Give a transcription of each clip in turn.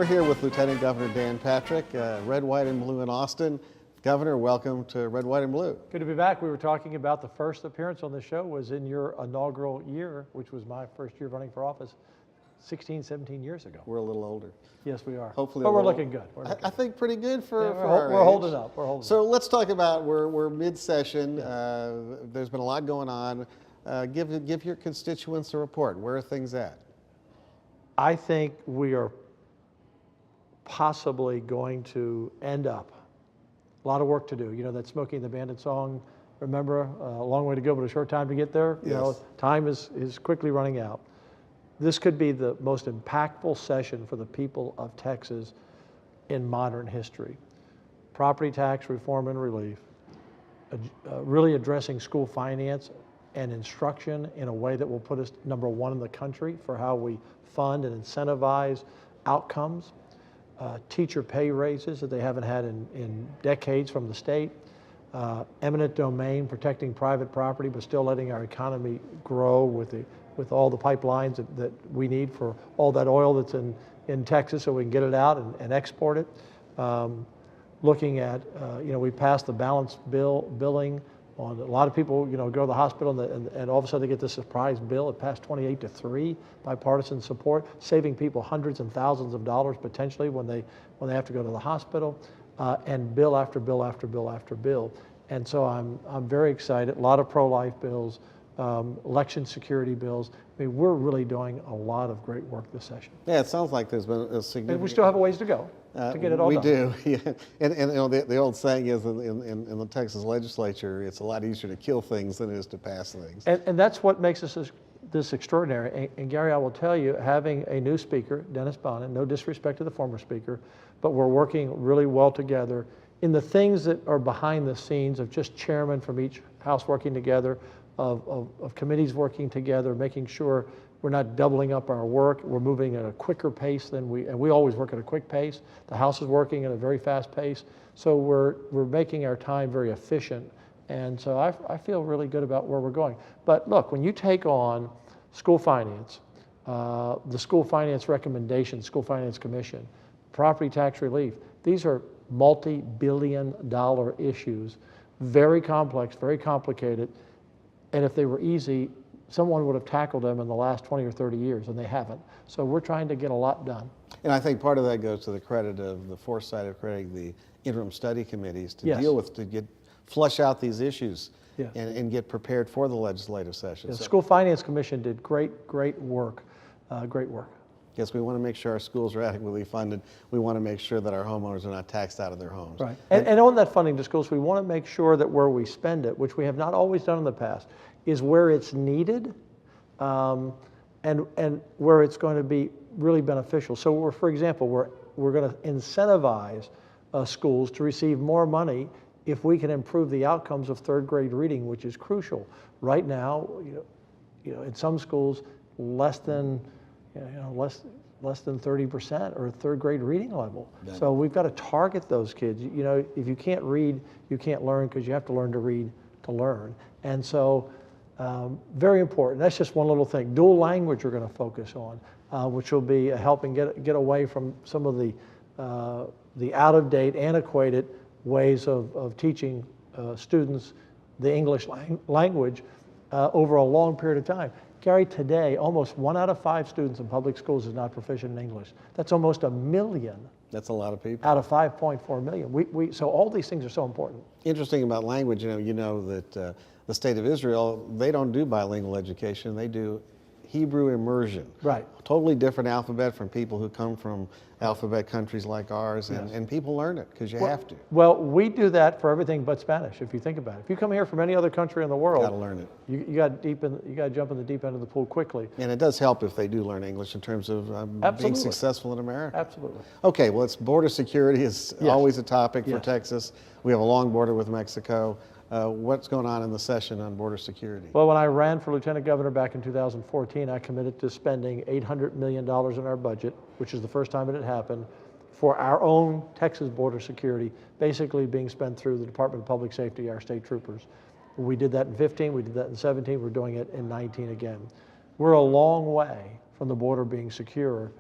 We're here with Lieutenant Governor Dan Patrick, Red, White, and Blue in Austin. Governor, welcome to Red, White, and Blue. Good to be back. We were talking about the first appearance on the show was in your inaugural year, which was my first year running for office 16, 17 years ago. We're a little older. Yes, we are. Hopefully, but we're looking good. I think pretty good for, yeah, our we're age. holding up. We're holding so up. let's talk about, we're mid-session. Yes. There's been a lot going on. Give your constituents a report. Where are things at? I think we are possibly going to end up, a lot of work to do. You know that Smokey and the Bandit song, remember, a long way to go but a short time to get there? Yes. You know, time is quickly running out. This could be the most impactful session for the people of Texas in modern history. Property tax reform and relief, really addressing school finance and instruction in a way that will put us #1 in the country for how we fund and incentivize outcomes. Teacher pay raises that they haven't had in decades from the state. Eminent domain, protecting private property, but still letting our economy grow with all the pipelines that we need for all that oil that's in Texas so we can get it out and export it. Looking at, we passed the balanced billing on a lot of people, go to the hospital and all of a sudden they get this surprise bill. It passed 28-3 bipartisan support, saving people hundreds and thousands of dollars potentially when they have to go to the hospital, and bill after bill after bill after bill. And so I'm very excited. A lot of pro-life bills, election security bills. I mean, we're really doing a lot of great work this session. Yeah, it sounds like there's been a significant... And we still have a ways to go to get it all done. We do, yeah. And the old saying is in the Texas legislature, it's a lot easier to kill things than it is to pass things. And that's what makes this extraordinary. And Gary, I will tell you, having a new speaker, Dennis Bonnen, no disrespect to the former speaker, but we're working really well together in the things that are behind the scenes of just chairmen from each house working together, of committees working together, making sure we're not doubling up our work. We're moving at a quicker pace and we always work at a quick pace. The House is working at a very fast pace. So we're making our time very efficient. And so I feel really good about where we're going. But look, when you take on school finance, the school finance recommendation, school finance commission, property tax relief, these are multi-billion-dollar issues, very complex, very complicated. And if they were easy, someone would have tackled them in the last 20 or 30 years, and they haven't. So we're trying to get a lot done. And I think part of that goes to the credit of the foresight of creating the interim study committees to Yes. deal with, to flush out these issues, Yes. and get prepared for the legislative session. The So, School Finance Commission did great work, great work. yes, we want to make sure our schools are adequately funded. We want to make sure that our homeowners are not taxed out of their homes. Right. And on that funding to schools, we want to make sure that where we spend it, which we have not always done in the past, is where it's needed, and where it's going to be really beneficial. So for example, we're going to incentivize schools to receive more money if we can improve the outcomes of third grade reading, which is crucial. Right now, in some schools, less than 30% are third grade reading level. Yeah. So we've got to target those kids. If you can't read, you can't learn, because you have to learn to read to learn. And so very important. That's just one little thing. Dual language we're going to focus on, which will be helping get away from some of the out-of-date, antiquated ways of teaching students the English language over a long period of time. Gary, today, almost 1 out of 5 students in public schools is not proficient in English. That's almost 1 million. That's a lot of people. Out of 5.4 million. So all these things are so important. Interesting about language, you know that the state of Israel, they don't do bilingual education. They do Hebrew immersion. Right. Totally different alphabet from people who come from alphabet countries like ours, Yes. and people learn it because you have to. Well, we do that for everything but Spanish, if you think about it. If you come here from any other country in the world, Got to learn it. you got to jump in the deep end of the pool quickly. And it does help if they do learn English in terms of being Absolutely. successful in America. Absolutely. Okay, well, it's border security is Yes. always a topic for Yes. Texas. We have a long border with Mexico. What's going on in the session on border security? Well, when I ran for lieutenant governor back in 2014, I committed to spending $800 million in our budget, which is the first time it had happened, for our own Texas border security, basically being spent through the Department of Public Safety, our state troopers. We did that in 15, we did that in 17, we're doing it in 19 again. We're a long way from the border being secure,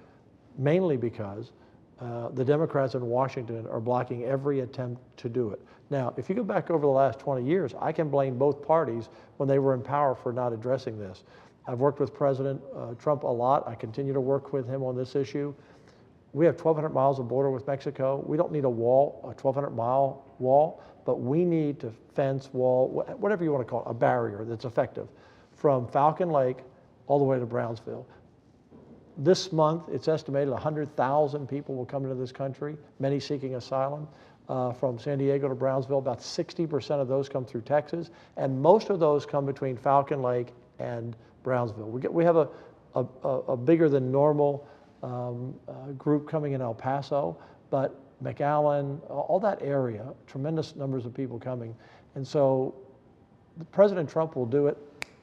mainly because the Democrats in Washington are blocking every attempt to do it. Now, if you go back over the last 20 years, I can blame both parties when they were in power for not addressing this. I've worked with President Trump a lot. I continue to work with him on this issue. We have 1,200 miles of border with Mexico. We don't need a wall, a 1,200-mile wall, but we need to fence, wall, whatever you want to call it, a barrier that's effective from Falcon Lake all the way to Brownsville. This month, it's estimated 100,000 people will come into this country, many seeking asylum. From San Diego to Brownsville, about 60% of those come through Texas, and most of those come between Falcon Lake and Brownsville. We have a bigger than normal group coming in El Paso, but McAllen, all that area, tremendous numbers of people coming. And so President Trump will do it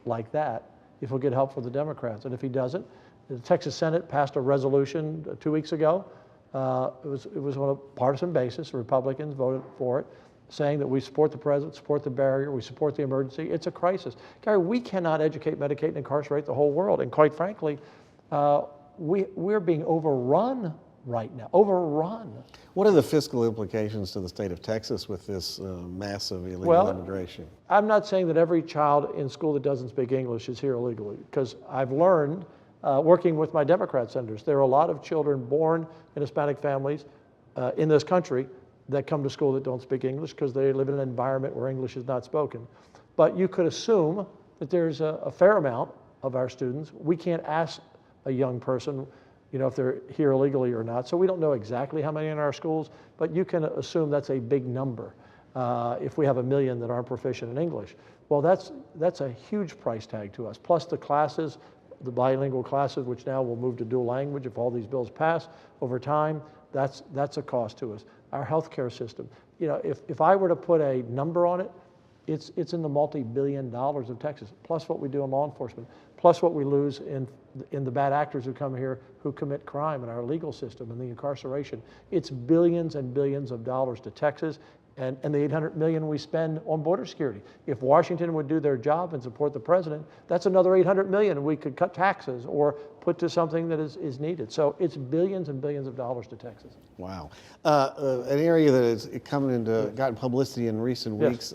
like that if he'll get help from the Democrats. And if he doesn't, the Texas Senate passed a resolution 2 weeks ago. It was on a partisan basis. Republicans voted for it, saying that we support the president, support the barrier, we support the emergency. It's a crisis. Gary, we cannot educate, medicate, and incarcerate the whole world. And quite frankly, we're being overrun right now, overrun. What are the fiscal implications to the state of Texas with this massive illegal immigration? I'm not saying that every child in school that doesn't speak English is here illegally, because I've learned, working with my Democrat senators, there are a lot of children born in Hispanic families in this country that come to school that don't speak English because they live in an environment where English is not spoken. But you could assume that there's a fair amount of our students. We can't ask a young person, you know, if they're here illegally or not. So we don't know exactly how many in our schools, but you can assume that's a big number if we have 1 million that aren't proficient in English. Well, that's a huge price tag to us. Plus the classes, the bilingual classes, which now will move to dual language if all these bills pass over time, that's a cost to us. Our healthcare system, you know, if I were to put a number on it, it's in the multi-billion dollars of Texas, plus what we do in law enforcement, plus what we lose in the bad actors who come here who commit crime in our legal system and the incarceration. It's billions and billions of dollars to Texas, and the 800 million we spend on border security. If Washington would do their job and support the president, that's another 800 million we could cut taxes or put to something that is needed. So it's billions and billions of dollars to Texas. Wow. An area that has gotten publicity in recent weeks,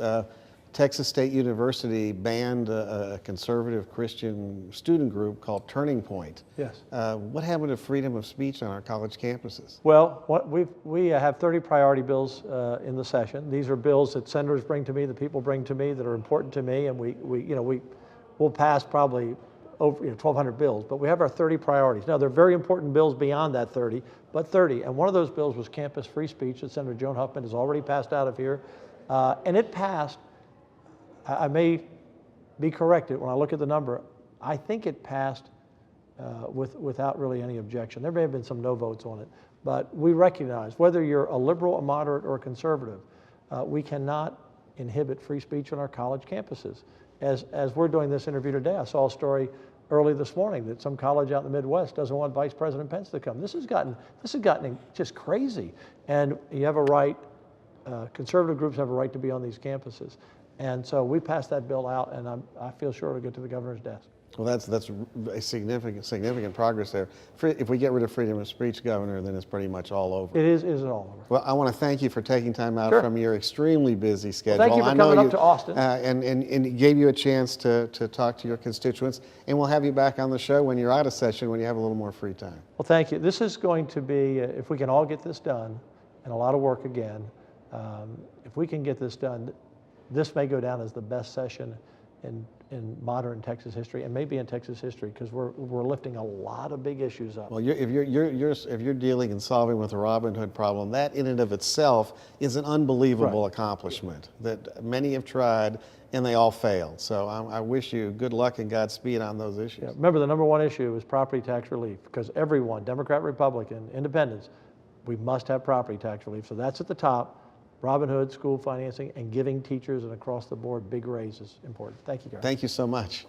Texas State University banned a conservative Christian student group called Turning Point. Yes. What happened to freedom of speech on our college campuses? Well, we have 30 priority bills in the session. These are bills that senators bring to me, that people bring to me, that are important to me, and we'll pass probably over 1,200 bills. But we have our 30 priorities. Now, they're very important bills beyond that 30, but 30. And one of those bills was campus free speech that Senator Joan Huffman has already passed out of here, and it passed. I may be corrected when I look at the number. I think it passed without really any objection. There may have been some no votes on it, but we recognize whether you're a liberal, a moderate, or a conservative, we cannot inhibit free speech on our college campuses. As we're doing this interview today, I saw a story early this morning that some college out in the Midwest doesn't want Vice President Pence to come. This has gotten just crazy, and you have a right. Conservative groups have a right to be on these campuses. And so we passed that bill out, and I feel sure it'll get to the governor's desk. Well, that's a significant progress there. If we get rid of freedom of speech, Governor, then it's pretty much all over. It is all over. Well, I want to thank you for taking time out from your extremely busy schedule. Well, thank you for coming up to Austin. And it gave you a chance to talk to your constituents. And we'll have you back on the show when you're out of session, when you have a little more free time. Well, thank you. This is going to be, if we can all get this done, and a lot of work again, if we can get this done, this may go down as the best session in modern Texas history, and maybe in Texas history, because we're lifting a lot of big issues up. Well, if you're dealing and solving with the Robin Hood problem, that in and of itself is an unbelievable accomplishment that many have tried and they all failed. So I wish you good luck and Godspeed on those issues. Yeah, remember, the number one issue is property tax relief, because everyone, Democrat, Republican, Independents, we must have property tax relief. So that's at the top. Robin Hood, school financing, and giving teachers and across the board big raises important. Thank you, Gary. Thank you so much.